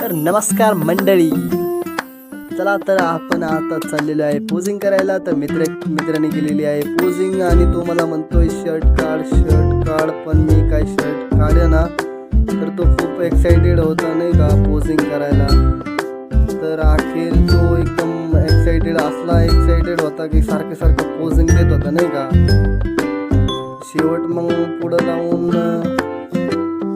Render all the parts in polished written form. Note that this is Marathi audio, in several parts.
तर नमस्कार मंडळी, चला तर आपण आता चाललेलो आहे पोजिंग करायला. तर मित्राने केलेली आहे पोजिंग आणि तो मला म्हणतोय शर्ट काढ, पण मी काय शर्ट काढेना. तर तो खूप एक्साइटेड होता नाही का पोजिंग करायला. तर अखेर तो एकदम एक्साइटेड होता की सारखं पोजिंग देत होता नाही का. शेवट मग पुढं जाऊन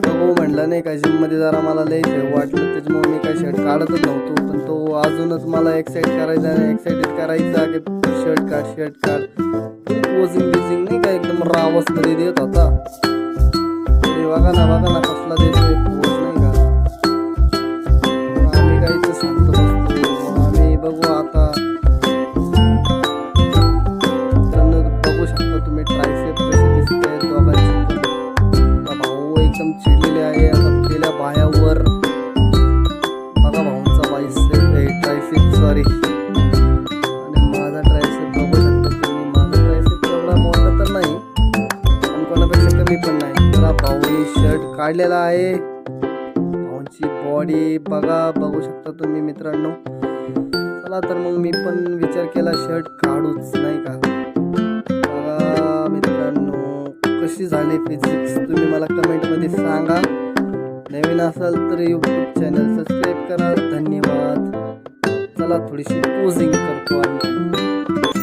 बघू म्हणलं नाही का. जिममध्ये जरा मला लई वाटलं, त्याच्यामुळे मी काही शर्ट काढतच नव्हतो. पण तो अजूनच मला एक्साइटेड करायचा की शर्ट काढ. पोजिंग नाही का एकदम रावसमध्ये देत होता. बघा ना कसला देतोय पोज नाही का. आम्ही काही शांत बसतो. आम्ही बघू आता. बघू शकता तुम्ही ट्रायसेप कसे दिसत आहेत दोघांचे. भाऊ एकदम चिडलेले आहे आता केल्या बायावर. बघा भाऊंचा ट्रायसेप सॉरी आणि माझा ट्रायसेप बघू शकता तुम्ही. माझा ट्रायसेप एवढा मोठा तर नाही पण कोणापेक्षा कमी पण नाही. तर भाऊनी शर्ट काढलेला आहे. भाऊंची बॉडी बघू शकता तुम्ही मित्रांनो. चला तर मग मी पण विचार केला शर्ट काढूच नाही का. बघा मित्रांनो कशी झाली फिजिक्स तुम्ही मला कमेंटमध्ये सांगा. नवीन असाल तर यूट्यूब चॅनल सबस्क्राईब करा. धन्यवाद. चला थोडीशी पोजिंग करतो आम्ही.